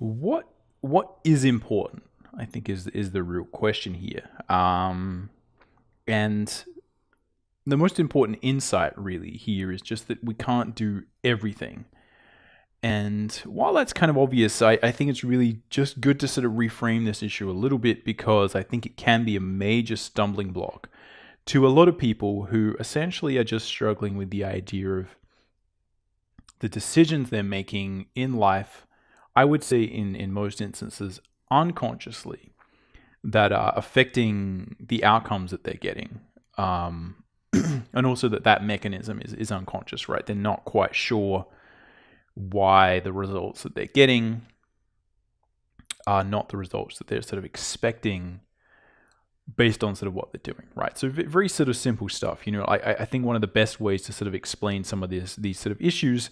what is important, I think, is the real question here. And the most important insight really here is just that we can't do everything. And while that's kind of obvious, I think it's really just good to sort of reframe this issue a little bit, because I think it can be a major stumbling block to a lot of people who essentially are just struggling with the idea of the decisions they're making in life, I would say in most instances unconsciously, that are affecting the outcomes that they're getting. And also that mechanism is unconscious, right? They're not quite sure why the results that they're getting are not the results that they're sort of expecting based on sort of what they're doing, right? So very sort of simple stuff. I think one of the best ways to sort of explain some of these sort of issues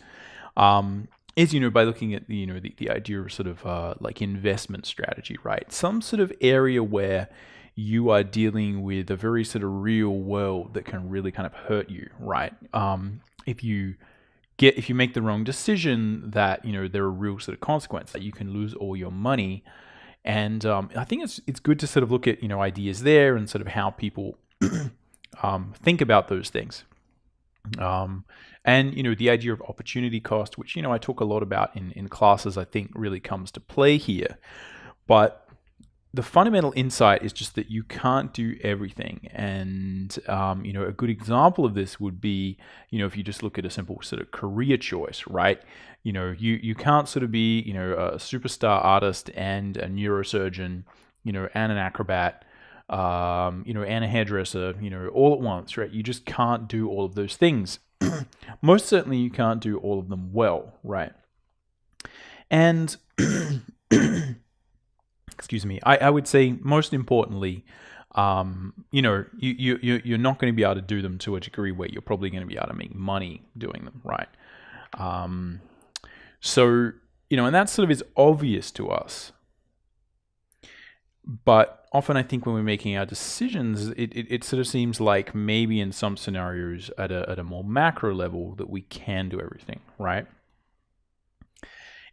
is, by looking at the idea of sort of like investment strategy, right? Some sort of area where you are dealing with a very sort of real world that can really kind of hurt you, right? If you make the wrong decision, that there are real sort of consequences, that you can lose all your money. And I think it's good to sort of look at ideas there and sort of how people think about those things. And the idea of opportunity cost, which I talk a lot about in classes, I think really comes to play here. But the fundamental insight is just that you can't do everything. And a good example of this would be if you just look at a simple sort of career choice, right? You can't sort of be a superstar artist and a neurosurgeon, and an acrobat, and a hairdresser, all at once, right? You just can't do all of those things. Most certainly you can't do all of them well, right? And excuse me, I would say most importantly, you're not going to be able to do them to a degree where you're probably going to be able to make money doing them, right? So, and that sort of is obvious to us. But often I think when we're making our decisions, it sort of seems like maybe in some scenarios at a more macro level that we can do everything, right?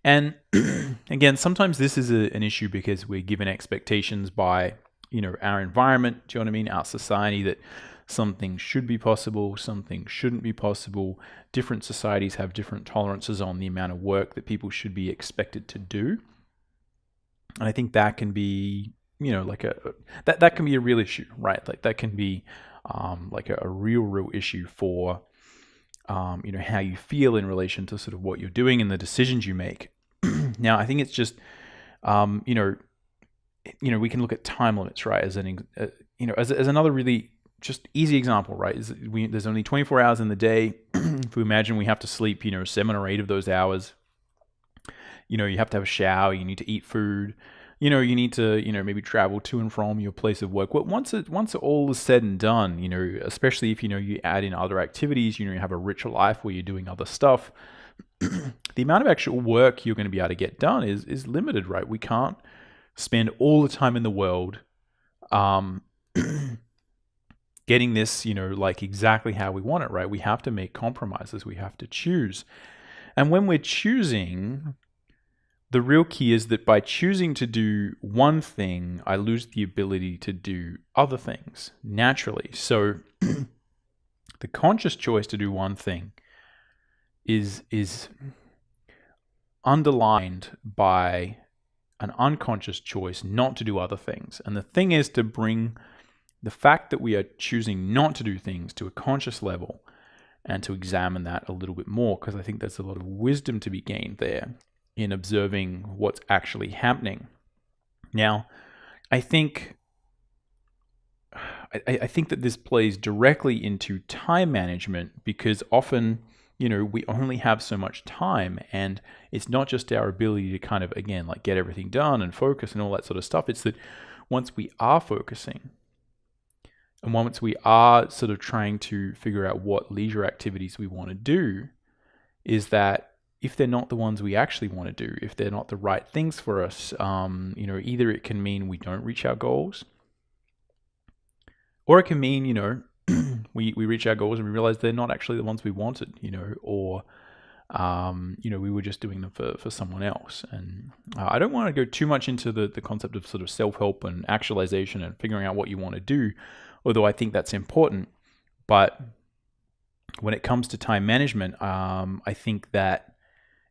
And again, sometimes this is an issue because we're given expectations by, our environment, do you know what I mean? Our society, that some things should be possible, some things shouldn't be possible. Different societies have different tolerances on the amount of work that people should be expected to do. And I think that can be, like that can be a real issue, right? Like that can be like a real issue for, how you feel in relation to sort of what you're doing and the decisions you make. Now, I think it's just, we can look at time limits, right? As as another really just easy example, right? There's only 24 hours in the day. If we imagine we have to sleep, 7 or 8 of those hours, you have to have a shower, you need to eat food, you need to, maybe travel to and from your place of work. Well, once it all is said and done, especially if, you add in other activities, you have a richer life where you're doing other stuff, the amount of actual work you're going to be able to get done is limited, right? We can't spend all the time in the world getting this, like exactly how we want it, right? We have to make compromises. We have to choose. And when we're choosing, the real key is that by choosing to do one thing, I lose the ability to do other things naturally. So the conscious choice to do one thing is underlined by an unconscious choice not to do other things. And the thing is to bring the fact that we are choosing not to do things to a conscious level and to examine that a little bit more, because I think there's a lot of wisdom to be gained there in observing what's actually happening. Now, I think that this plays directly into time management, because often, we only have so much time, and it's not just our ability to kind of, again, like get everything done and focus and all that sort of stuff. It's that once we are focusing, and once we are sort of trying to figure out what leisure activities we want to do, is that if they're not the ones we actually want to do, if they're not the right things for us, either it can mean we don't reach our goals, or it can mean, we reach our goals and we realize they're not actually the ones we wanted, or we were just doing them for someone else. And I don't want to go too much into the concept of sort of self-help and actualization and figuring out what you want to do, although I think that's important. But when it comes to time management, I think that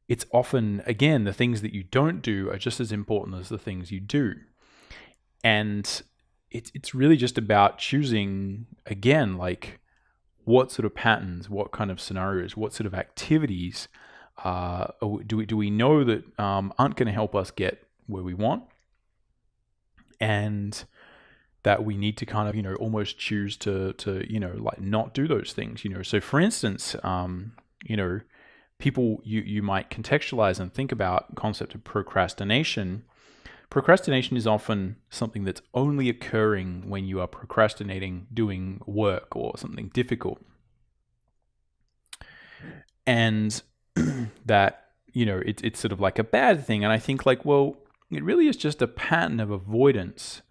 it's often, again, the things that you don't do are just as important as the things you do. And it's really just about choosing, again, like what sort of patterns, what kind of scenarios, what sort of activities do we know that aren't going to help us get where we want, and that we need to kind of almost choose to like not do those things. So for instance, people, you might contextualize and think about concept of procrastination. Procrastination is often something that's only occurring when you are procrastinating doing work or something difficult. And that, it's sort of like a bad thing. And I think like, well, it really is just a pattern of avoidance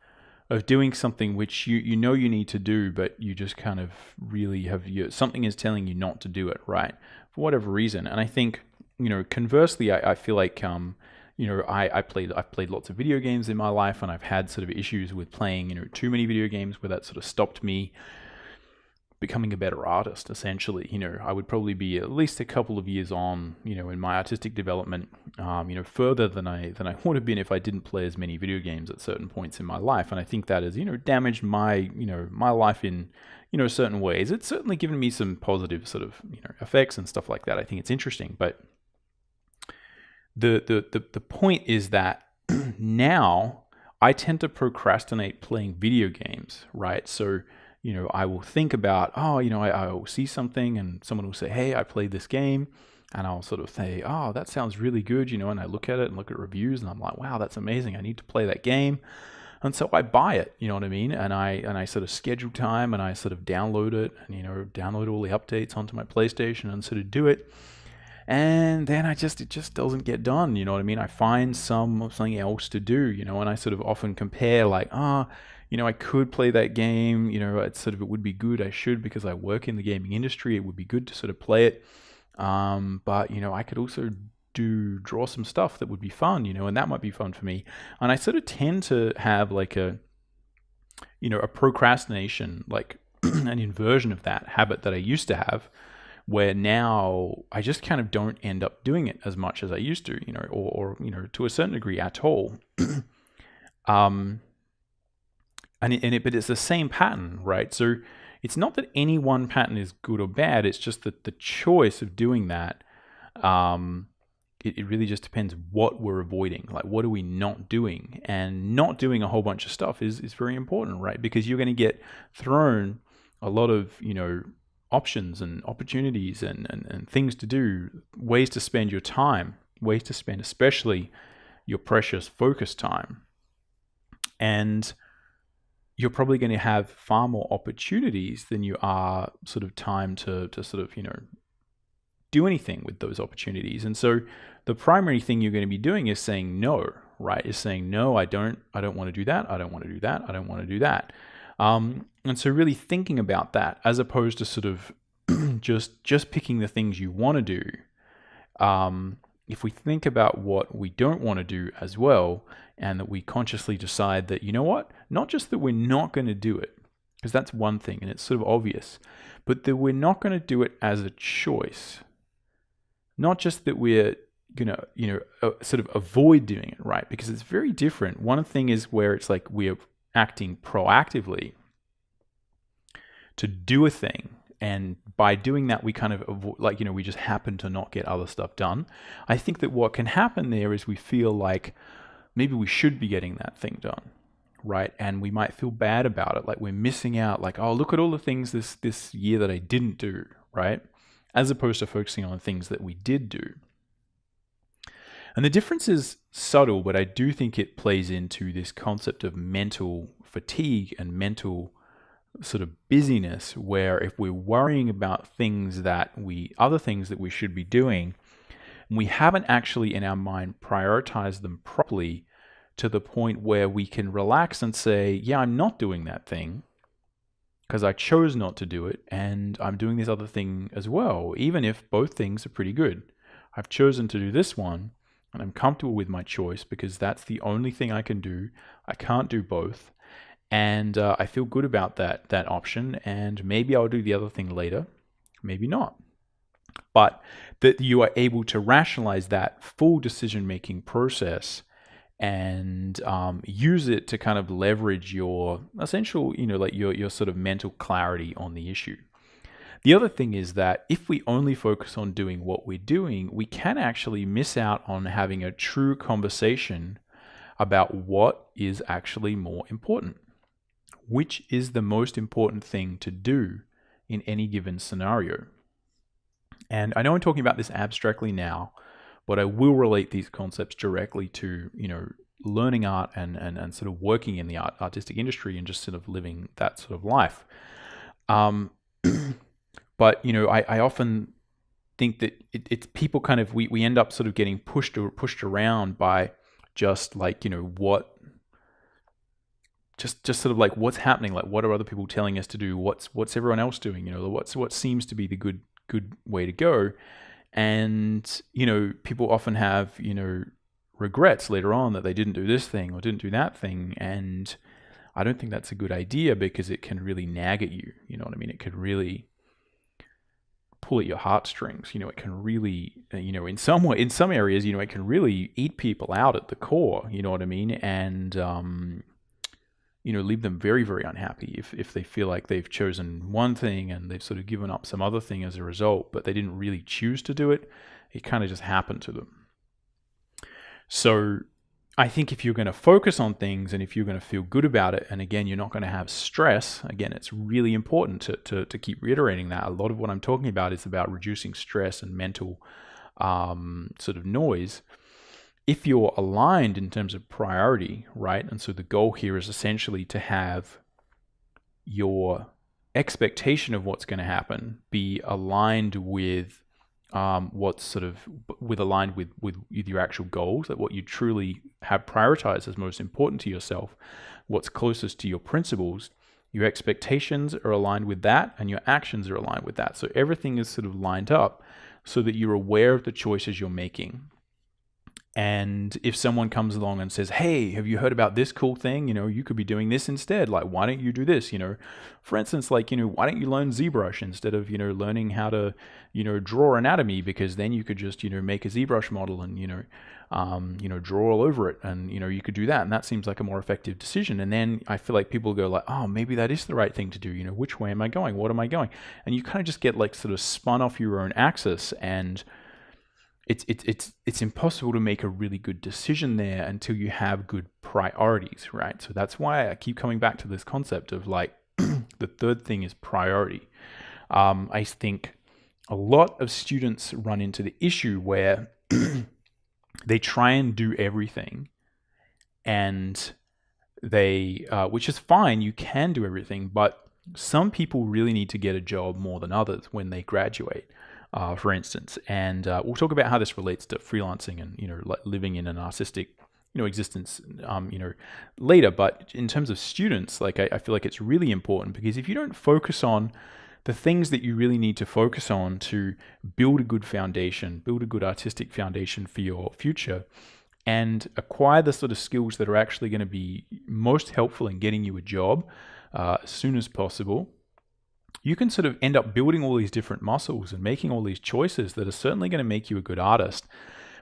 of doing something which you need to do, but you just kind of really something is telling you not to do it, right? For whatever reason. And I think, conversely, I feel like, I've played lots of video games in my life, and I've had sort of issues with playing, too many video games, where that sort of stopped me becoming a better artist, essentially. I would probably be at least a couple of years on, in my artistic development, further than I would have been if I didn't play as many video games at certain points in my life. And I think that has, damaged my, my life in, certain ways. It's certainly given me some positive sort of, effects and stuff like that. I think it's interesting, but the point is that now I tend to procrastinate playing video games, right? So, I will think about, I will see something and someone will say, hey, I played this game. And I'll sort of say, oh, that sounds really good, and I look at it and look at reviews and I'm like, wow, that's amazing. I need to play that game. And so I buy it, you know what I mean? And I sort of schedule time and I sort of download it and, download all the updates onto my PlayStation and sort of do it. And then it just doesn't get done, you know what I mean? I find something else to do, and I sort of often compare like, I could play that game, it would be good. I should, because I work in the gaming industry. It would be good to sort of play it. But, I could also draw some stuff that would be fun, and that might be fun for me. And I sort of tend to have like a procrastination, like an inversion of that habit that I used to have, where now I just kind of don't end up doing it as much as I used to, or to a certain degree at all. But it's the same pattern, right? So it's not that any one pattern is good or bad. It's just that the choice of doing that, it really just depends what we're avoiding. Like, what are we not doing? And not doing a whole bunch of stuff is very important, right? Because you're going to get thrown a lot of, options and opportunities and things to do, ways to spend your time, ways to spend especially your precious focus time. And you're probably going to have far more opportunities than you are sort of time to sort of, do anything with those opportunities. And so the primary thing you're going to be doing is saying no, right? Is saying, no, I don't want to do that. I don't want to do that. I don't want to do that. And so really thinking about that, as opposed to sort of just picking the things you want to do. If we think about what we don't want to do as well, and that we consciously decide that, not just that we're not going to do it, because that's one thing and it's sort of obvious, but that we're not going to do it as a choice. Not just that we're going to, sort of avoid doing it, right? Because it's very different. One thing is where it's like we're acting proactively to do a thing. And by doing that, we kind of avoid, like, we just happen to not get other stuff done. I think that what can happen there is we feel like maybe we should be getting that thing done, right? And we might feel bad about it, like we're missing out, like, oh, look at all the things this year that I didn't do, right? As opposed to focusing on the things that we did do. And the difference is subtle, but I do think it plays into this concept of mental fatigue and mental sort of busyness, where if we're worrying about other things that we should be doing, we haven't actually in our mind prioritized them properly to the point where we can relax and say, yeah, I'm not doing that thing because I chose not to do it, and I'm doing this other thing as well, even if both things are pretty good, I've chosen to do this one, and I'm comfortable with my choice because that's the only thing I can do. I can't do both. And I feel good about that option, and maybe I'll do the other thing later, maybe not. But that you are able to rationalize that full decision-making process and use it to kind of leverage your essential, like your sort of mental clarity on the issue. The other thing is that if we only focus on doing what we're doing, we can actually miss out on having a true conversation about what is actually more important. Which is the most important thing to do in any given scenario? And I know I'm talking about this abstractly now, but I will relate these concepts directly to, learning art and sort of working in the artistic industry and just sort of living that sort of life. But, I often think that it's people kind of, we end up sort of getting pushed around by just like, what, just sort of like what's happening, like what are other people telling us to do? What's everyone else doing? What seems to be the good way to go. And, people often have, regrets later on that they didn't do this thing or didn't do that thing. And I don't think that's a good idea because it can really nag at you. You know what I mean? It could really pull at your heartstrings. It can really, in some areas, it can really eat people out at the core. You know what I mean? And, leave them very, very unhappy if they feel like they've chosen one thing and they've sort of given up some other thing as a result, but they didn't really choose to do it. It kind of just happened to them. So I think if you're going to focus on things and if you're going to feel good about it, and again, you're not going to have stress, again, it's really important to keep reiterating that. A lot of what I'm talking about is about reducing stress and mental sort of noise. If you're aligned in terms of priority, right? And so the goal here is essentially to have your expectation of what's going to happen be aligned with what's sort of aligned with your actual goals, that what you truly have prioritized as most important to yourself, what's closest to your principles. Your expectations are aligned with that, and your actions are aligned with that. So everything is sort of lined up so that you're aware of the choices you're making. And if someone comes along and says, hey, have you heard about this cool thing? You could be doing this instead. Like, why don't you do this? For instance, like, why don't you learn ZBrush instead of, learning how to, draw anatomy? Because then you could just, make a ZBrush model and, draw all over it. And, you could do that. And that seems like a more effective decision. And then I feel like people go like, oh, maybe that is the right thing to do. Which way am I going? What am I going? And you kind of just get like sort of spun off your own axis, and it's impossible to make a really good decision there until you have good priorities, right? So that's why I keep coming back to this concept of like the third thing is priority. I think a lot of students run into the issue where they try and do everything, and they, which is fine, you can do everything, but some people really need to get a job more than others when they graduate. For instance, and we'll talk about how this relates to freelancing and living in an artistic existence later. But in terms of students, like I feel like it's really important, because if you don't focus on the things that you really need to focus on to build a good foundation, build a good artistic foundation for your future, and acquire the sort of skills that are actually going to be most helpful in getting you a job as soon as possible, you can sort of end up building all these different muscles and making all these choices that are certainly going to make you a good artist,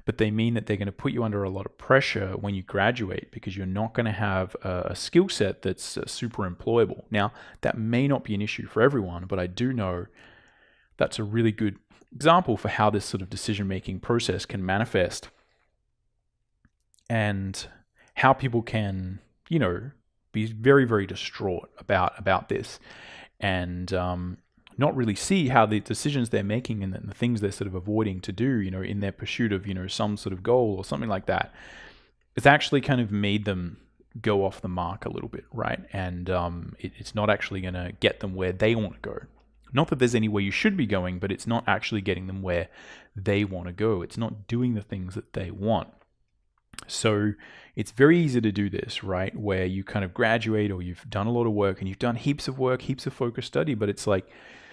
but they mean that they're going to put you under a lot of pressure when you graduate, because you're not going to have a skill set that's super employable. Now, that may not be an issue for everyone, but I do know that's a really good example for how this sort of decision-making process can manifest, and how people can, be very, very distraught about this, and not really see how the decisions they're making and the things they're sort of avoiding to do, in their pursuit of, some sort of goal or something like that, it's actually kind of made them go off the mark a little bit, right? And it's not actually going to get them where they want to go. Not that there's anywhere you should be going, but it's not actually getting them where they want to go. It's not doing the things that they want. So it's very easy to do this, right? Where you kind of graduate, or you've done a lot of work and you've done heaps of work, heaps of focused study, but it's like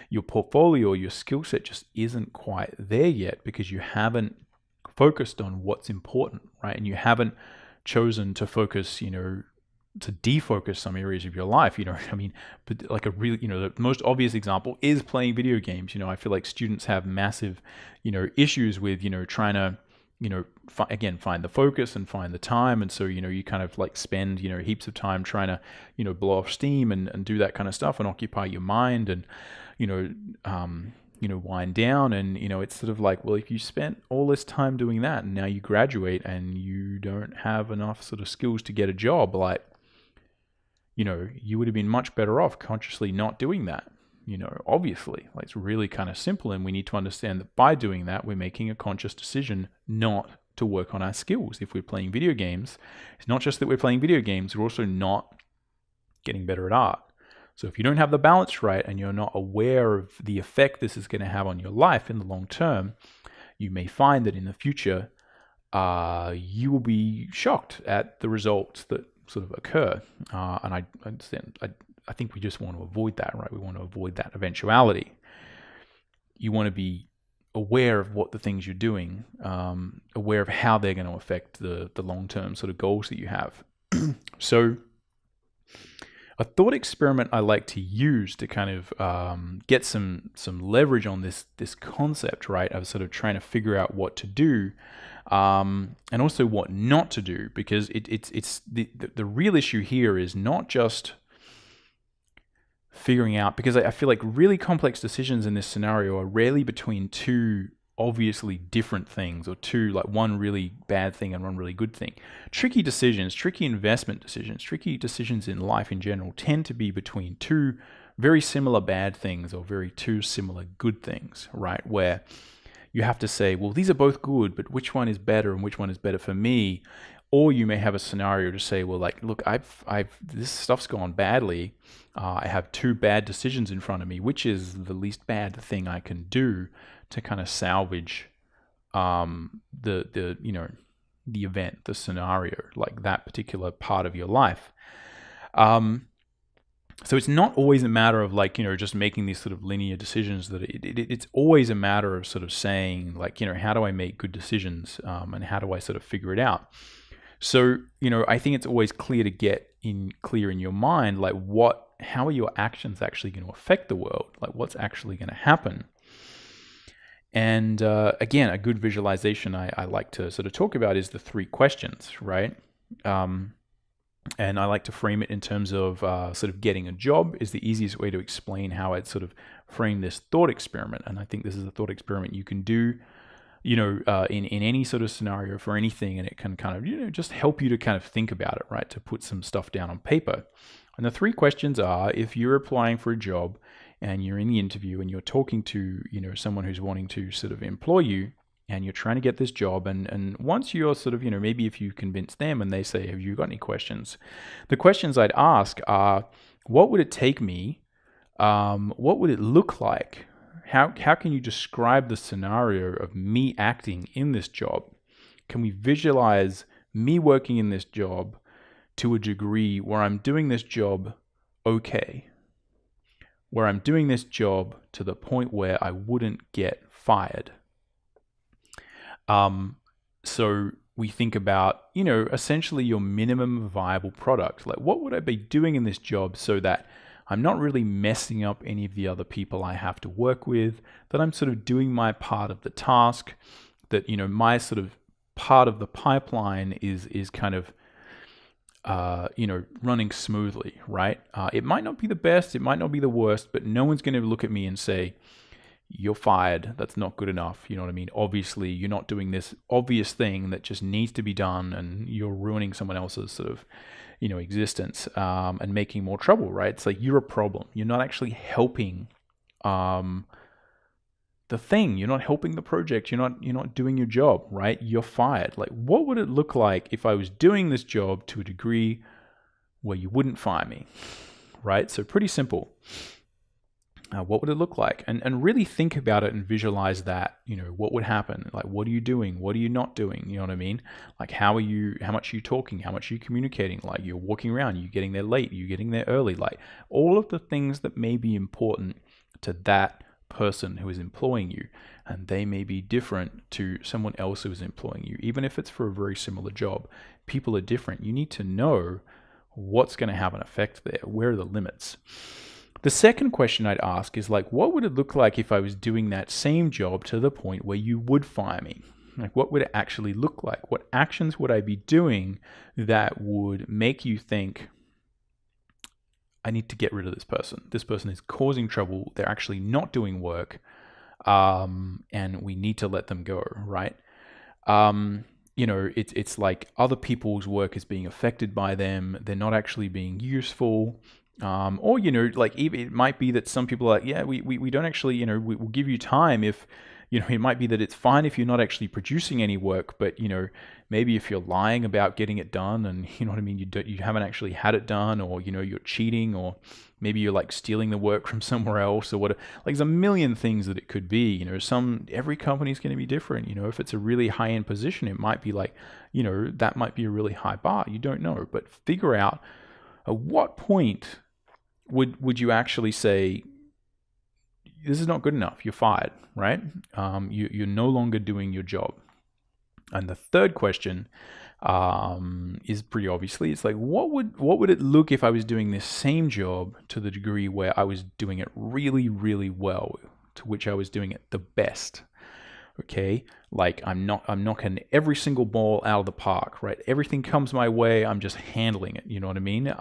your portfolio or your skill set just isn't quite there yet, because you haven't focused on what's important, right? And you haven't chosen to focus, to defocus some areas of your life, I mean, but like a really, the most obvious example is playing video games. I feel like students have massive, issues with, trying to, find the focus and find the time. And so, you kind of like spend, heaps of time trying to, blow off steam and do that kind of stuff and occupy your mind and, wind down. And, it's sort of like, well, if you spent all this time doing that and now you graduate and you don't have enough sort of skills to get a job, like, you would have been much better off consciously not doing that. Obviously, like it's really kind of simple. And we need to understand that by doing that, we're making a conscious decision not to work on our skills. If we're playing video games, it's not just that we're playing video games, we're also not getting better at art. So if you don't have the balance right and you're not aware of the effect this is going to have on your life in the long term, you may find that in the future, you will be shocked at the results that sort of occur. And I understand, I think we just want to avoid that, right? We want to avoid that eventuality. You want to be aware of what the things you're doing, aware of how they're going to affect the long-term sort of goals that you have. So a thought experiment I like to use to kind of get some leverage on this concept, right, of sort of trying to figure out what to do, and also what not to do, because it's the real issue here is not just figuring out, because I feel like really complex decisions in this scenario are rarely between two obviously different things, or two, like one really bad thing and one really good thing. Tricky decisions, tricky investment decisions, tricky decisions in life in general tend to be between two very similar bad things or two similar good things, right? Where you have to say, well, these are both good, but which one is better and which one is better for me? Or you may have a scenario to say, well, like, look, this stuff's gone badly. I have two bad decisions in front of me. Which is the least bad thing I can do to kind of salvage the event, the scenario, like that particular part of your life. So it's not always a matter of like, just making these sort of linear decisions. That it's always a matter of sort of saying like, how do I make good decisions, and how do I sort of figure it out? So, I think it's always clear to get clear in your mind, like how are your actions actually going to affect the world? Like what's actually going to happen? And again, a good visualization I like to sort of talk about is the 3 questions, right? And I like to frame it in terms of sort of getting a job is the easiest way to explain how I'd sort of frame this thought experiment. And I think this is a thought experiment you can do, in any sort of scenario for anything, and it can kind of, just help you to kind of think about it, right? To put some stuff down on paper. And the 3 questions are, if you're applying for a job and you're in the interview and you're talking to, someone who's wanting to sort of employ you, and you're trying to get this job, and once you're sort of, maybe if you convince them and they say, have you got any questions? The questions I'd ask are, what would it take me? What would it look like? How can you describe the scenario of me acting in this job? Can we visualize me working in this job to a degree where I'm doing this job okay? Where I'm doing this job to the point where I wouldn't get fired. So we think about, essentially your minimum viable product. Like, what would I be doing in this job so that I'm not really messing up any of the other people I have to work with, that I'm sort of doing my part of the task, that, my sort of part of the pipeline is kind of, running smoothly, right? It might not be the best, it might not be the worst, but no one's going to look at me and say, you're fired, that's not good enough. You know what I mean? Obviously, you're not doing this obvious thing that just needs to be done, and you're ruining someone else's sort of, existence, and making more trouble, right? It's like you're a problem. You're not actually helping the thing. You're not helping the project. You're not doing your job, right? You're fired. Like, what would it look like if I was doing this job to a degree where you wouldn't fire me, right? So pretty simple. What would it look like? And really think about it and visualize that, what would happen? Like, what are you doing? What are you not doing? You know what I mean? Like, how much are you talking? How much are you communicating? Like, you're walking around, you're getting there late, you're getting there early, like all of the things that may be important to that person who is employing you, and they may be different to someone else who is employing you, even if it's for a very similar job. People are different. You need to know what's going to have an effect there. Where are the limits? The second question I'd ask is like, what would it look like if I was doing that same job to the point where you would fire me? Like, what would it actually look like? What actions would I be doing that would make you think, I need to get rid of this person. This person is causing trouble. They're actually not doing work, and we need to let them go, right? It's like other people's work is being affected by them. They're not actually being useful. Or, like even it might be that some people are like, yeah, we don't actually, we'll give you time if, it might be that it's fine if you're not actually producing any work, but, maybe if you're lying about getting it done and, you know what I mean, you haven't actually had it done, or, you're cheating, or maybe you're like stealing the work from somewhere else or whatever. Like there's a million things that it could be, every company is going to be different. If it's a really high end position, it might be like, that might be a really high bar. You don't know, but figure out at what point would you actually say, this is not good enough, you're fired, right? You're no longer doing your job. And the third question is pretty obviously, it's like, what would it look if I was doing this same job to the degree where I was doing it really, really well, to which I was doing it the best? Okay, like I'm knocking every single ball out of the park, right? Everything comes my way, I'm just handling it. You know what I mean?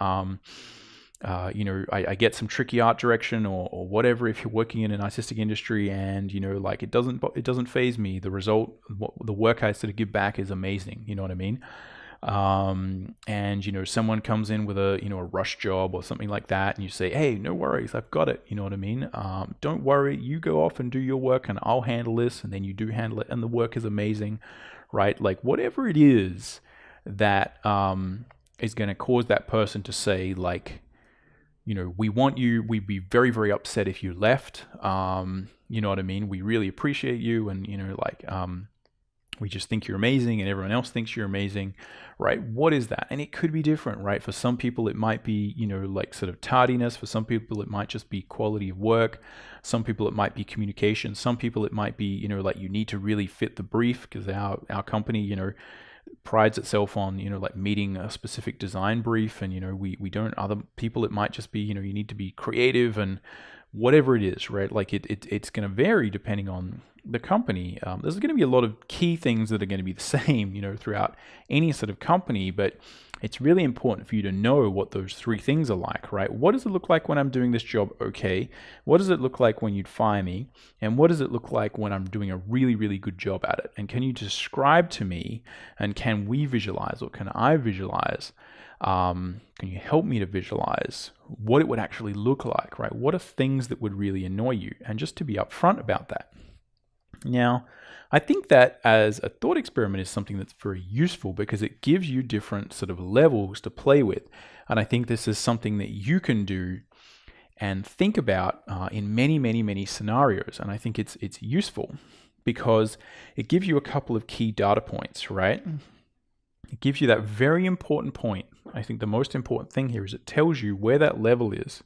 I get some tricky art direction or whatever if you're working in an artistic industry, and like it doesn't faze me. The result, the work I sort of give back is amazing. You know what I mean? And someone comes in with a a rush job or something like that, and you say, hey, no worries, I've got it. You know what I mean? Don't worry, you go off and do your work and I'll handle this. And then you do handle it and the work is amazing, right? Like whatever it is that is going to cause that person to say like, we want you, we'd be very, very upset if you left. You know what I mean? We really appreciate you. And, we just think you're amazing and everyone else thinks you're amazing, right? What is that? And it could be different, right? For some people, it might be, like sort of tardiness. For some people, it might just be quality of work. Some people, it might be communication. Some people, it might be, like you need to really fit the brief, because our company, prides itself on, like meeting a specific design brief, and, we don't. Other people, it might just be, you need to be creative, and whatever it is, right? Like it's going to vary depending on the company. There's going to be a lot of key things that are going to be the same, throughout any sort of company, but it's really important for you to know what those three things are like, right? What does it look like when I'm doing this job okay? What does it look like when you'd fire me? And what does it look like when I'm doing a really, really good job at it? And can you describe to me, and can we visualize, or can I visualize, can you help me to visualize what it would actually look like, right? What are things that would really annoy you? And just to be upfront about that. Now, I think that as a thought experiment is something that's very useful because it gives you different sort of levels to play with. And I think this is something that you can do and think about in many, many, many scenarios. And I think it's useful because it gives you a couple of key data points, right? It gives you that very important point. I think the most important thing here is it tells you where that level is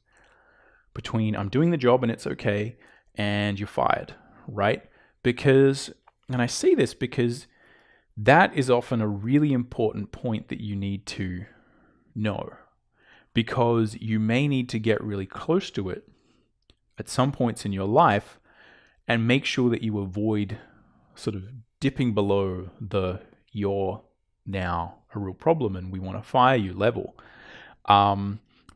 between I'm doing the job and it's okay and you're fired, right? Because, and I see this because that is often a really important point that you need to know, because you may need to get really close to it at some points in your life and make sure that you avoid sort of dipping below the you're now a real problem and we want to fire you level.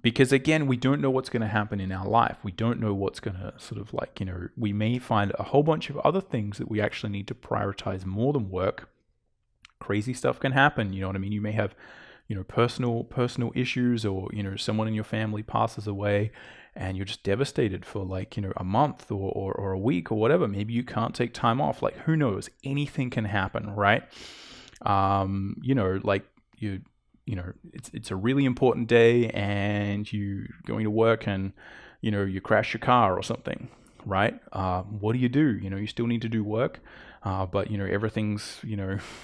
Because again, we don't know what's going to happen in our life. We don't know what's going to sort of like, we may find a whole bunch of other things that we actually need to prioritize more than work. Crazy stuff can happen. You know what I mean? You may have, personal issues, or, someone in your family passes away and you're just devastated for like, a month or a week or whatever. Maybe you can't take time off. Like, who knows? Anything can happen, right? It's a really important day and you going to work and, you crash your car or something, right? What do? You still need to do work, but, everything's,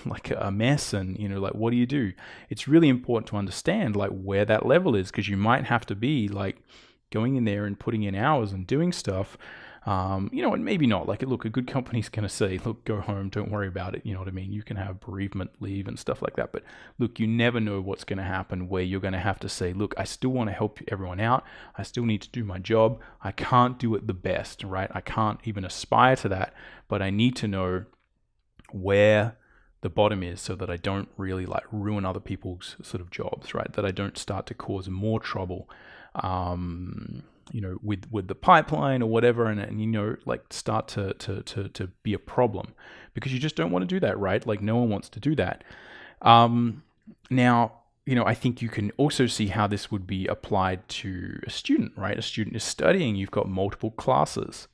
like a mess and, like, what do? It's really important to understand like where that level is, because you might have to be like going in there and putting in hours and doing stuff, And maybe not. Like, look, a good company's going to say, look, go home, don't worry about it. You know what I mean? You can have bereavement leave and stuff like that. But look, you never know what's going to happen where you're going to have to say, look, I still want to help everyone out. I still need to do my job. I can't do it the best, right? I can't even aspire to that, but I need to know where the bottom is so that I don't really like ruin other people's sort of jobs, right? That I don't start to cause more trouble, with the pipeline or whatever, and like start to be a problem, because you just don't want to do that, right? Like, no one wants to do that. Now, I think you can also see how this would be applied to a student, right? A student is studying, you've got multiple classes.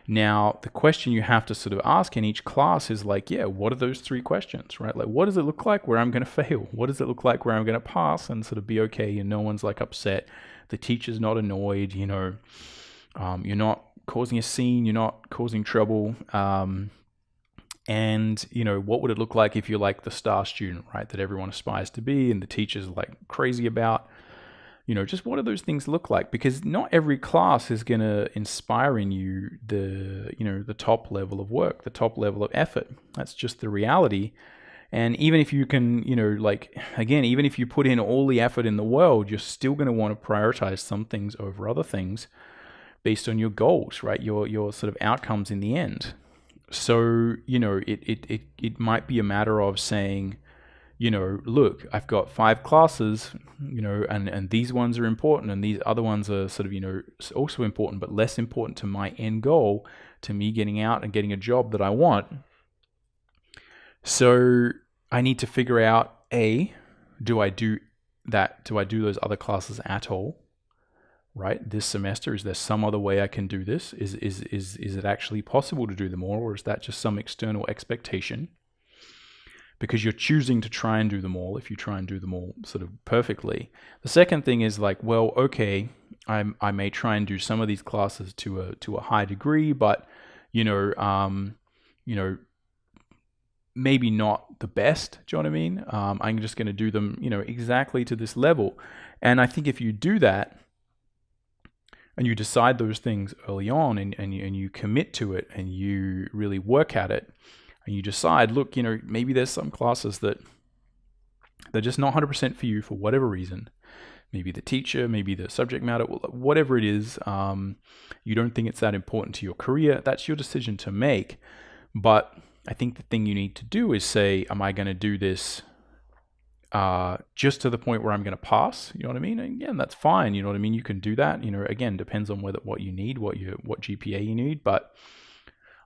Now, the question you have to sort of ask in each class is like, what are those 3 questions, right? Like, what does it look like where I'm going to fail? What does it look like where I'm going to pass and sort of be okay and no one's like upset? The teacher's not annoyed, you're not causing a scene, you're not causing trouble. And what would it look like if you're like the star student, right? That everyone aspires to be and the teacher's like crazy about. Just what do those things look like? Because not every class is going to inspire in you the top level of work, the top level of effort. That's just the reality. And even if you can, even if you put in all the effort in the world, you're still going to want to prioritize some things over other things based on your goals, right? Your sort of outcomes in the end. So, it might be a matter of saying, look, I've got 5 classes, and these ones are important and these other ones are sort of, also important, but less important to my end goal, to me getting out and getting a job that I want. So I need to figure out, do I do that? Do I do those other classes at all? Right? This semester, is there some other way I can do this? Is it actually possible to do them all, or is that just some external expectation? Because you're choosing to try and do them all, if you try and do them all sort of perfectly. The second thing is like, well, okay, I may try and do some of these classes to a high degree, but maybe not the best. Do you know what I mean? I'm just going to do them, exactly to this level. And I think if you do that, and you decide those things early on, and you commit to it, and you really work at it, and you decide, look, maybe there's some classes that they're just not 100% for you for whatever reason. Maybe the teacher, maybe the subject matter, whatever it is, you don't think it's that important to your career. That's your decision to make. But I think the thing you need to do is say, am I going to do this just to the point where I'm going to pass? You know what I mean? And again, that's fine. You know what I mean? You can do that. Again, depends on what you need, what GPA you need. But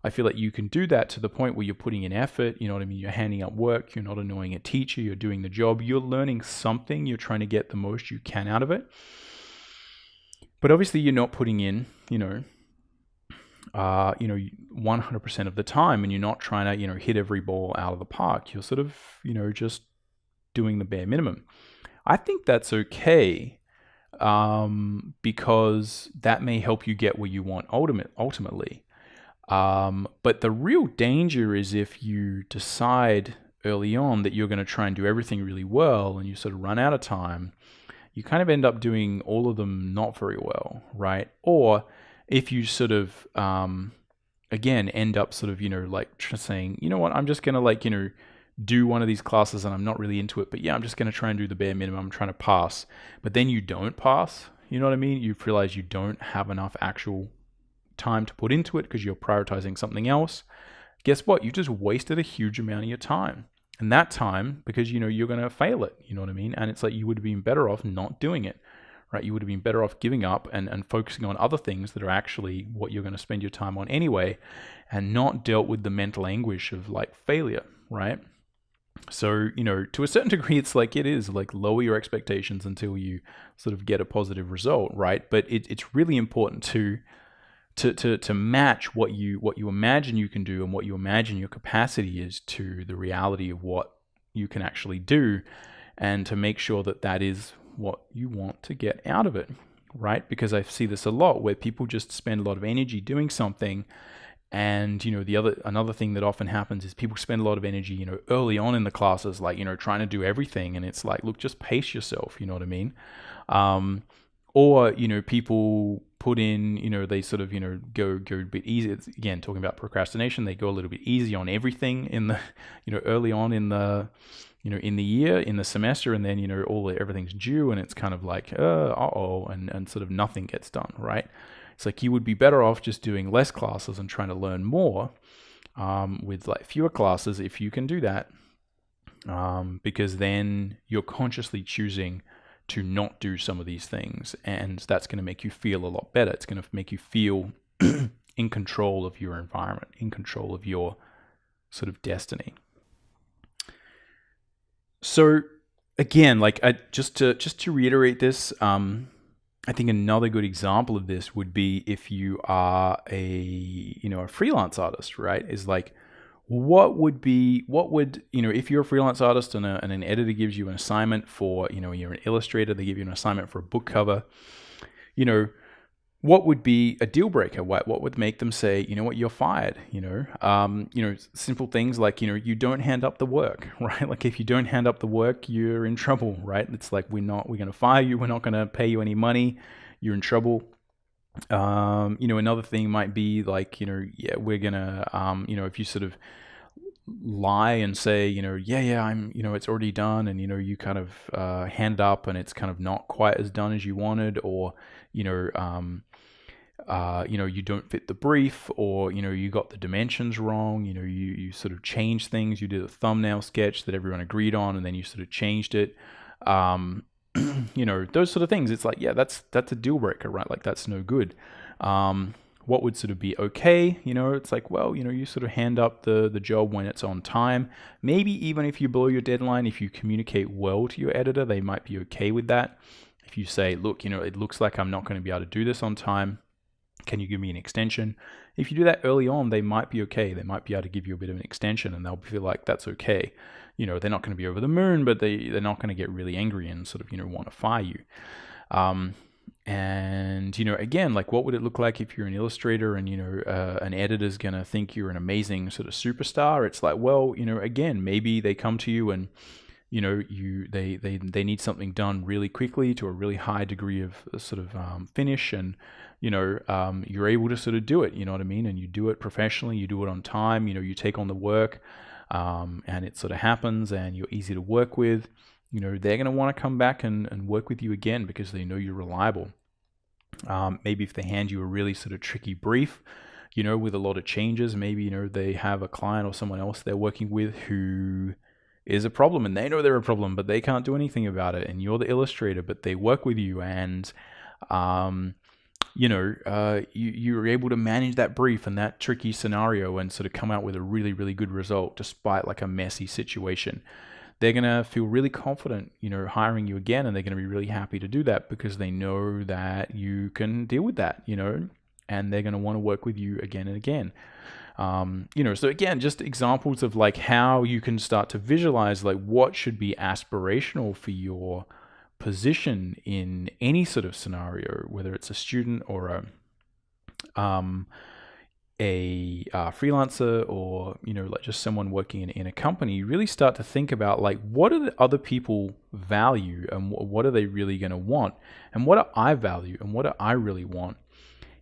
I feel like you can do that to the point where you're putting in effort. You know what I mean? You're handing up work. You're not annoying a teacher. You're doing the job. You're learning something. You're trying to get the most you can out of it. But obviously, you're not putting in, 100% of the time, and you're not trying to, hit every ball out of the park. You're sort of, just doing the bare minimum. I think that's okay, because that may help you get where you want ultimately. But the real danger is if you decide early on that you're going to try and do everything really well, and you sort of run out of time, you kind of end up doing all of them not very well, right? Or if you sort of, again, end up sort of, saying, you know what, I'm just going to do one of these classes and I'm not really into it, but I'm just going to try and do the bare minimum. I'm trying to pass, but then you don't pass. You know what I mean? You realize you don't have enough actual time to put into it because you're prioritizing something else. Guess what? You just wasted a huge amount of your time. And that time, because you're going to fail it, you know what I mean? And it's like you would have been better off not doing it, right? You would have been better off giving up and focusing on other things that are actually what you're going to spend your time on anyway, and not dealt with the mental anguish of like failure, right? So, to a certain degree, it's like, it is like lower your expectations until you sort of get a positive result, right? But it's really important to match what you imagine you can do and what you imagine your capacity is to the reality of what you can actually do, and to make sure that that is what you want to get out of it, right? Because I see this a lot where people just spend a lot of energy doing something, and another thing that often happens is people spend a lot of energy early on in the classes, like trying to do everything, and it's like, look, just pace yourself, you know what I mean? Or people put in, they sort of, go a bit easy. It's, again, talking about procrastination, they go a little bit easy on everything in the, early on in the, in the year, in the semester, and then, everything's due and it's kind of like, and sort of nothing gets done, right? It's like you would be better off just doing less classes and trying to learn more with like fewer classes if you can do that, because then you're consciously choosing to not do some of these things, and that's going to make you feel a lot better. It's going to make you feel in control of your environment, in control of your sort of destiny. So again, like just to reiterate this, I think another good example of this would be if you are a freelance artist, right? Is like, what would if you're a freelance artist and an editor gives you an assignment for, you're an illustrator, they give you an assignment for a book cover, what would be a deal breaker? What would make them say, you're fired? Simple things like, you don't hand up the work, right? Like if you don't hand up the work, you're in trouble, right? It's like, we're going to fire you. We're not going to pay you any money. You're in trouble. Another thing might be like, we're going to, if you sort of lie and say, I'm, it's already done, and, you kind of hand up and it's kind of not quite as done as you wanted, or, you don't fit the brief, or, you got the dimensions wrong, you sort of changed things, you did a thumbnail sketch that everyone agreed on, and then you sort of changed it. Those sort of things. It's like, that's a deal breaker, right? Like that's no good. What would sort of be okay? It's like, well, you sort of hand up the job when it's on time. Maybe even if you blow your deadline, if you communicate well to your editor, they might be okay with that. If you say, look, it looks like I'm not going to be able to do this on time. Can you give me an extension? If you do that early on, they might be okay. They might be able to give you a bit of an extension, and they'll feel like that's okay. They're not going to be over the moon, but they're not going to get really angry and sort of, want to fire you. And, again, like what would it look like if you're an illustrator and, an editor's going to think you're an amazing sort of superstar? It's like, well, again, maybe they come to you and, they need something done really quickly to a really high degree of sort of finish, and you're able to sort of do it, you know what I mean? And you do it professionally, you do it on time, you take on the work, and it sort of happens, and you're easy to work with. They're going to want to come back and work with you again because they know you're reliable. Maybe if they hand you a really sort of tricky brief, with a lot of changes, maybe, they have a client or someone else they're working with who is a problem, and they know they're a problem, but they can't do anything about it. And you're the illustrator, but they work with you, and, you're able to manage that brief and that tricky scenario and sort of come out with a really, really good result despite like a messy situation. They're going to feel really confident, hiring you again, and they're going to be really happy to do that because they know that you can deal with that, and they're going to want to work with you again and again. So again, just examples of like how you can start to visualize like what should be aspirational for your position in any sort of scenario, whether it's a student or a freelancer, or like just someone working in a company. You really start to think about like, what do the other people value, and what are they really going to want, and what do I value, and what do I really want,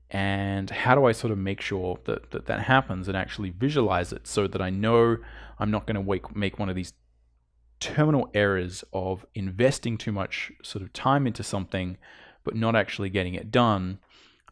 and how do I sort of make sure that happens, and actually visualize it so that I know I'm not going to make one of these terminal errors of investing too much sort of time into something but not actually getting it done.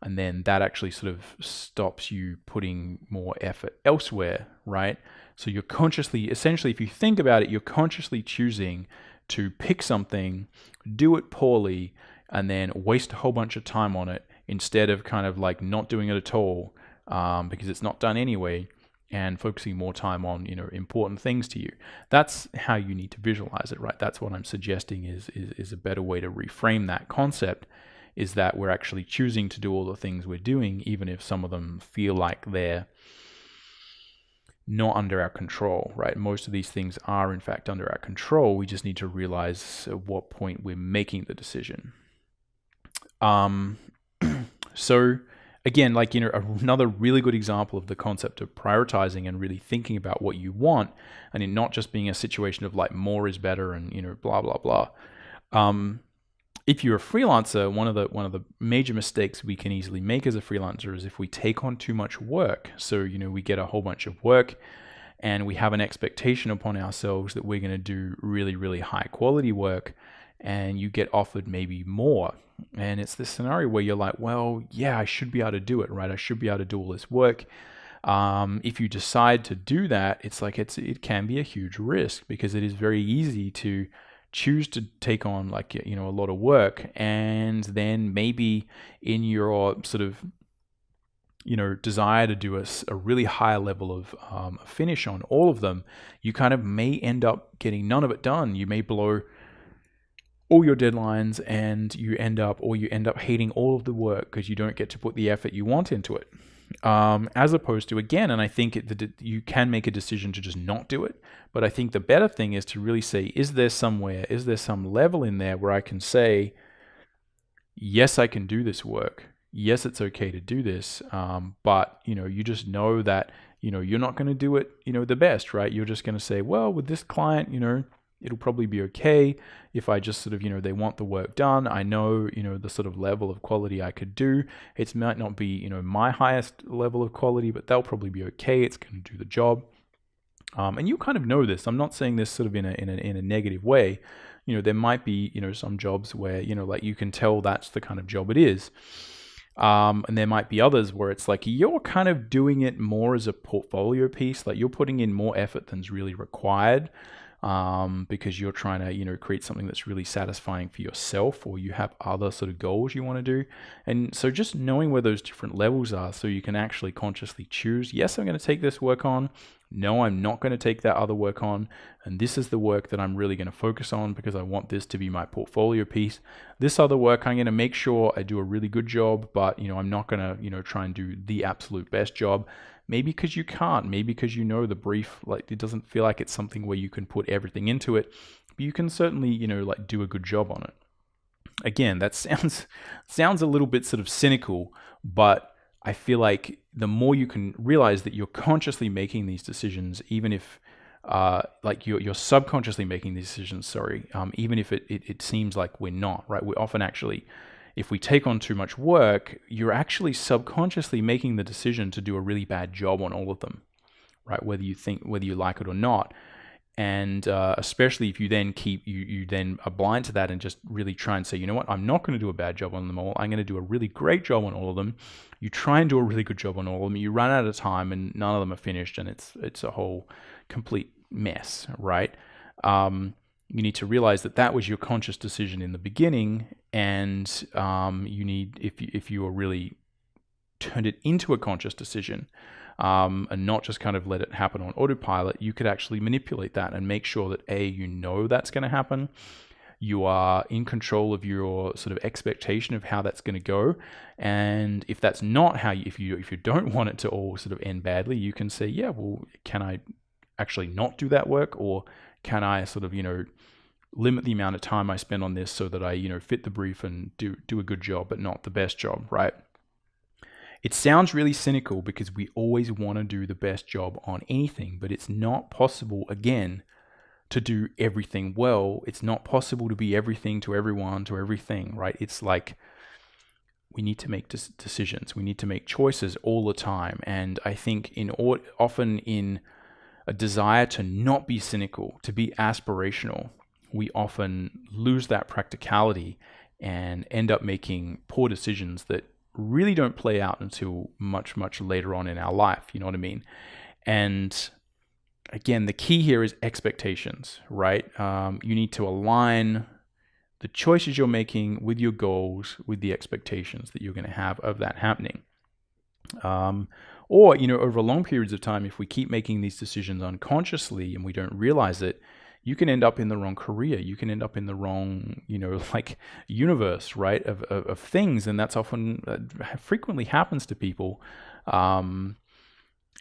And then that actually sort of stops you putting more effort elsewhere, right? So you're consciously, essentially, if you think about it, you're consciously choosing to pick something, do it poorly, and then waste a whole bunch of time on it instead of kind of like not doing it at all, because it's not done anyway, and focusing more time on, important things to you. That's how you need to visualize it, right? That's what I'm suggesting is a better way to reframe that concept, is that we're actually choosing to do all the things we're doing, even if some of them feel like they're not under our control, right? Most of these things are in fact under our control. We just need to realize at what point we're making the decision. So again, like, another really good example of the concept of prioritizing and really thinking about what you want, and it not just being a situation of like more is better and, blah, blah, blah. If you're a freelancer, one of the major mistakes we can easily make as a freelancer is if we take on too much work. So, we get a whole bunch of work and we have an expectation upon ourselves that we're going to do really, really high quality work, and you get offered maybe more. And it's this scenario where you're like, well, yeah, I should be able to do it, right? I should be able to do all this work. If you decide to do that, it's like it can be a huge risk, because it is very easy to choose to take on like a lot of work, and then maybe in your sort of desire to do a really high level of finish on all of them, you kind of may end up getting none of it done. You may blow all your deadlines, and you end up hating all of the work because you don't get to put the effort you want into it. As opposed to, again, and I think that you can make a decision to just not do it, but I think the better thing is to really say, is there some level in there where I can say, yes, I can do this work. Yes, it's okay to do this. But you just know that, you're not going to do it, the best, right? You're just going to say, well, with this client, it'll probably be okay if I just sort of, they want the work done. I know, the sort of level of quality I could do. It might not be, my highest level of quality, but they'll probably be okay. It's going to do the job. And you kind of know this. I'm not saying this sort of in a negative way. There might be, some jobs where, like you can tell that's the kind of job it is. And there might be others where it's like you're kind of doing it more as a portfolio piece, like you're putting in more effort than's really required, because you're trying to, create something that's really satisfying for yourself, or you have other sort of goals you want to do. And so just knowing where those different levels are, so you can actually consciously choose, yes, I'm going to take this work on. No, I'm not going to take that other work on. And this is the work that I'm really going to focus on because I want this to be my portfolio piece. This other work, I'm going to make sure I do a really good job, but, I'm not going to, try and do the absolute best job. Maybe because you can't, maybe because the brief, like it doesn't feel like it's something where you can put everything into it, but you can certainly, like do a good job on it. Again, that sounds a little bit sort of cynical, but I feel like the more you can realize that you're consciously making these decisions, even if like you're subconsciously making these decisions, even if it seems like we're not, right? We often actually, if we take on too much work, you're actually subconsciously making the decision to do a really bad job on all of them, right? Whether you like it or not. And especially if you then you then are blind to that and just really try and say, you know what, I'm not going to do a bad job on them all. I'm going to do a really great job on all of them. You try and do a really good job on all of them. You run out of time and none of them are finished, and it's a whole complete mess, right? You need to realize that was your conscious decision in the beginning, and you need, if you are really turned it into a conscious decision, and not just kind of let it happen on autopilot, you could actually manipulate that and make sure that that's going to happen. You are in control of your sort of expectation of how that's going to go. And if that's not how if you don't want it to all sort of end badly, you can say, yeah, well, can I actually not do that work, or can I sort of limit the amount of time I spend on this so that I fit the brief and do a good job, but not the best job, right? It sounds really cynical because we always want to do the best job on anything, but it's not possible, again, to do everything well. It's not possible to be everything to everyone, to everything, right? It's like we need to make decisions. We need to make choices all the time. And I think often in a desire to not be cynical, to be aspirational, we often lose that practicality and end up making poor decisions that really don't play out until much, much later on in our life. You know what I mean? And again, the key here is expectations, right? You need to align the choices you're making with your goals, with the expectations that you're going to have of that happening. Or, over long periods of time, if we keep making these decisions unconsciously and we don't realize it, you can end up in the wrong career. You can end up in the wrong, like universe, right, of things. And that's often, frequently happens to people.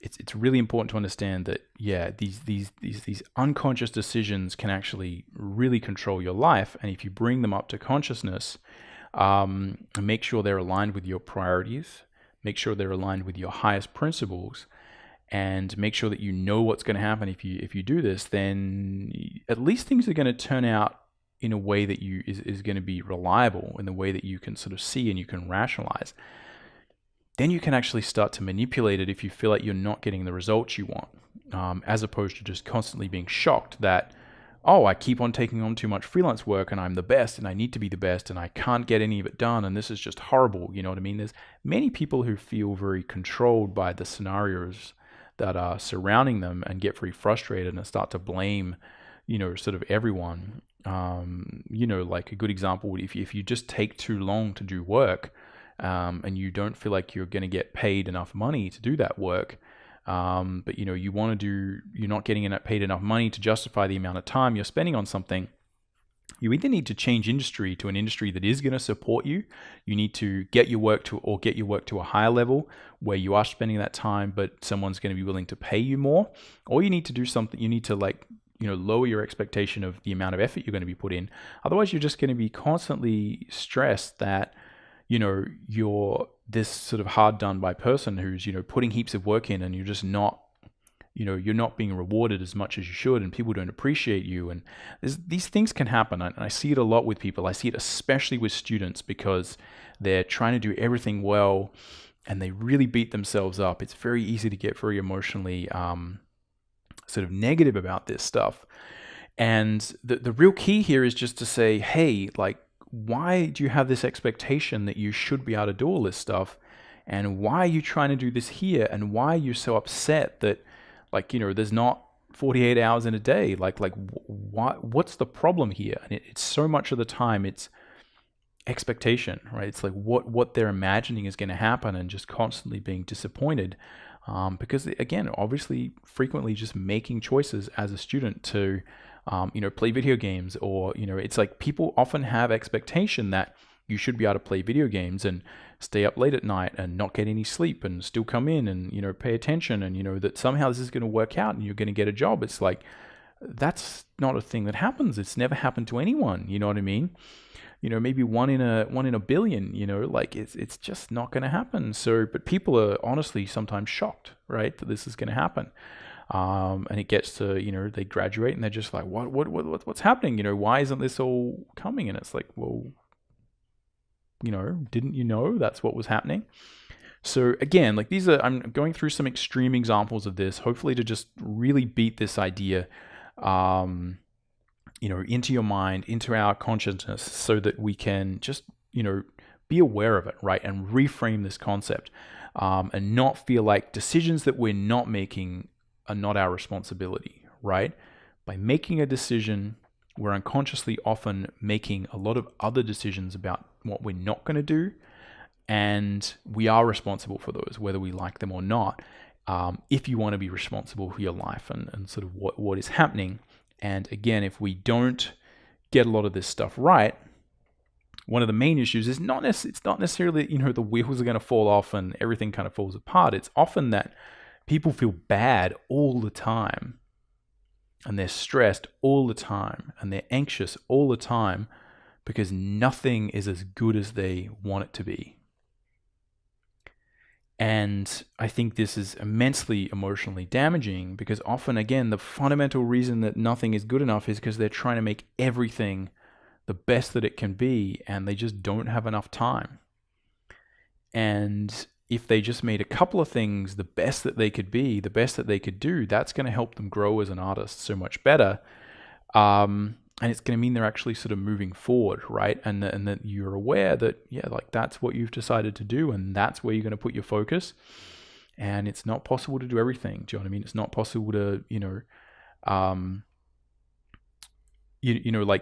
It's really important to understand that, yeah, these unconscious decisions can actually really control your life. And if you bring them up to consciousness, make sure they're aligned with your priorities, make sure they're aligned with your highest principles, and make sure that you know what's going to happen if you do this, then at least things are going to turn out in a way that is going to be reliable, in the way that you can sort of see and you can rationalize, then you can actually start to manipulate it if you feel like you're not getting the results you want, as opposed to just constantly being shocked that, oh, I keep on taking on too much freelance work and I'm the best and I need to be the best and I can't get any of it done and this is just horrible. You know what I mean? There's many people who feel very controlled by the scenarios that are surrounding them and get very frustrated and start to blame, sort of everyone. Like a good example would, if you just take too long to do work, and you don't feel like you're going to get paid enough money to do that work, but you're not getting paid enough money to justify the amount of time you're spending on something, you either need to change industry to an industry that is going to support you. You need to get your work to a higher level where you are spending that time, but someone's going to be willing to pay you more. Or you need to do something. You need to lower your expectation of the amount of effort you're going to be put in. Otherwise, you're just going to be constantly stressed that you're this sort of hard done by person who's, putting heaps of work in and you're just not, you're not being rewarded as much as you should and people don't appreciate you. And these things can happen. And I see it a lot with people. I see it especially with students because they're trying to do everything well and they really beat themselves up. It's very easy to get very emotionally sort of negative about this stuff. And the real key here is just to say, hey, like, why do you have this expectation that you should be able to do all this stuff? And why are you trying to do this here? And why are you so upset that, there's not 48 hours in a day? What's the problem here? And it's so much of the time, it's expectation, right? It's like what they're imagining is going to happen and just constantly being disappointed. Because again, obviously, frequently just making choices as a student to play video games, or, it's like people often have expectation that you should be able to play video games and stay up late at night and not get any sleep and still come in and, pay attention and, that somehow this is going to work out and you're going to get a job. It's like, that's not a thing that happens. It's never happened to anyone. You know what I mean? Maybe one in a billion, it's just not going to happen. So, but people are honestly sometimes shocked, right, that this is going to happen. And it gets to, they graduate and they're just like, what's happening? Why isn't this all coming? And it's like, well, didn't you know that's what was happening? So again, I'm going through some extreme examples of this, hopefully to just really beat this idea, into your mind, into our consciousness, so that we can just, be aware of it, right? And reframe this concept, and not feel like decisions that we're not making are not our responsibility, right? By making a decision, we're unconsciously often making a lot of other decisions about what we're not going to do, and we are responsible for those, whether we like them or not. If you want to be responsible for your life and sort of what is happening. And again, if we don't get a lot of this stuff right, one of the main issues is it's not necessarily, the wheels are going to fall off and everything kind of falls apart. It's often that people feel bad all the time, and they're stressed all the time, and they're anxious all the time because nothing is as good as they want it to be. And I think this is immensely emotionally damaging because often, again, the fundamental reason that nothing is good enough is because they're trying to make everything the best that it can be, and they just don't have enough time. And if they just made a couple of things the best that they could be, the best that they could do, that's going to help them grow as an artist so much better. And it's going to mean they're actually sort of moving forward, right? And that you're aware that, that's what you've decided to do, and that's where you're going to put your focus. And it's not possible to do everything. Do you know what I mean? It's not possible to,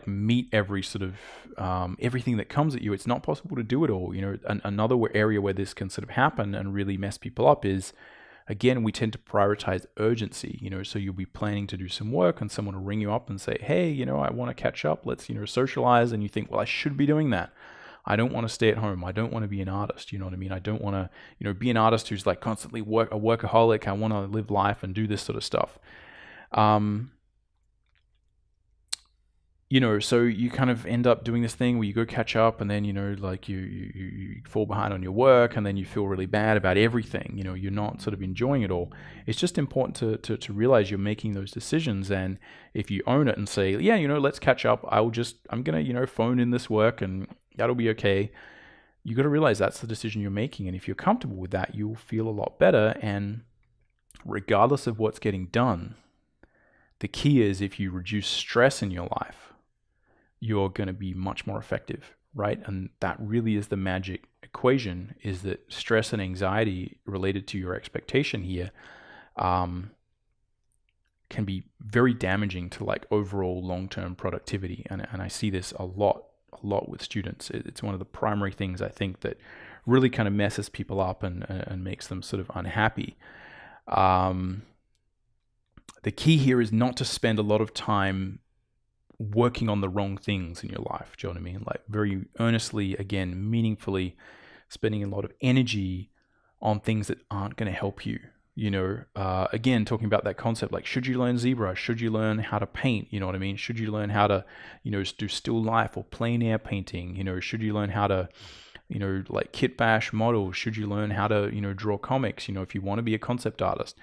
meet every sort of everything that comes at you. It's not possible to do it all. Another area where this can sort of happen and really mess people up is, again, we tend to prioritize urgency. So you'll be planning to do some work and someone will ring you up and say, hey, I want to catch up. Let's, socialize. And you think, well, I should be doing that. I don't want to stay at home. I don't want to be an artist. You know what I mean? I don't want to, be an artist who's like constantly a workaholic. I want to live life and do this sort of stuff. So you kind of end up doing this thing where you go catch up, and then like you fall behind on your work, and then you feel really bad about everything. You're not sort of enjoying it all. It's just important to realize you're making those decisions, and if you own it and say, yeah, let's catch up. I'm gonna phone in this work, and that'll be okay. You got to realize that's the decision you're making, and if you're comfortable with that, you'll feel a lot better. And regardless of what's getting done, the key is if you reduce stress in your life, you're going to be much more effective, right? And that really is the magic equation, is that stress and anxiety related to your expectation here can be very damaging to like overall long-term productivity. And I see this a lot with students. It's one of the primary things I think that really kind of messes people up and makes them sort of unhappy. The key here is not to spend a lot of time working on the wrong things in your life. Do you know what I mean? Like very earnestly, again, meaningfully spending a lot of energy on things that aren't going to help you. Again, talking about that concept, like, should you learn ZBrush? Should you learn how to paint? You know what I mean? Should you learn how to, do still life or plein air painting? Should you learn how to, like kit bash models? Should you learn how to, draw comics? If you want to be a concept artist.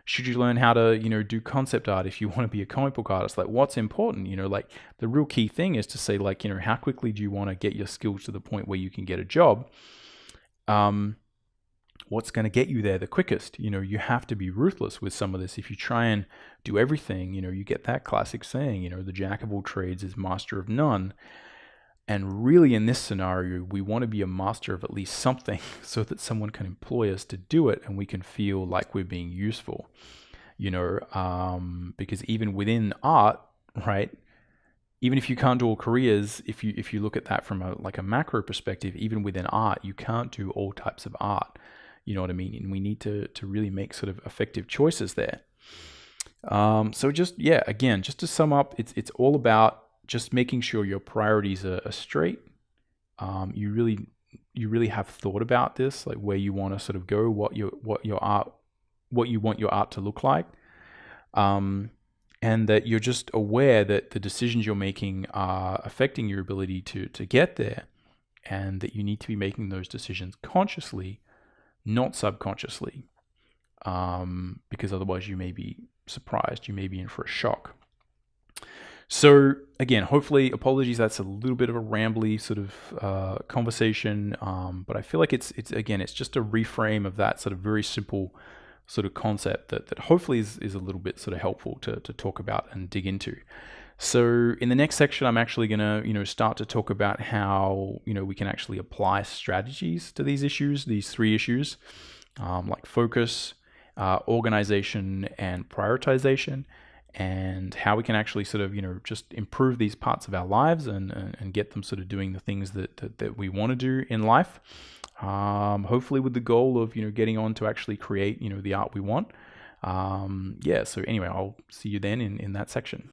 Should you learn how to, do concept art if you want to be a comic book artist? Like, what's important? Like the real key thing is to say, like, how quickly do you want to get your skills to the point where you can get a job? What's going to get you there the quickest? You have to be ruthless with some of this. If you try and do everything, you get that classic saying, the jack of all trades is master of none. And really in this scenario, we want to be a master of at least something so that someone can employ us to do it and we can feel like we're being useful, because even within art, right, even if you can't do all careers, if you look at that from a macro perspective, even within art, you can't do all types of art. You know what I mean? And we need to really make sort of effective choices there. So again, just to sum up, it's all about just making sure your priorities are straight. You really have thought about this, like where you want to sort of go, what you want your art to look like, and that you're just aware that the decisions you're making are affecting your ability to get there, and that you need to be making those decisions consciously, not subconsciously, because otherwise you may be surprised, you may be in for a shock. So again, hopefully, apologies, that's a little bit of a rambly sort of conversation, but I feel like it's just a reframe of that sort of very simple sort of concept that hopefully is a little bit sort of helpful to talk about and dig into. So in the next section, I'm actually going to start to talk about how we can actually apply strategies to these issues, these three issues, like focus, organization, and prioritization, and how we can actually sort of just improve these parts of our lives and get them sort of doing the things that we want to do in life, hopefully with the goal of getting on to actually create the art we want. So anyway, I'll see you then in that section.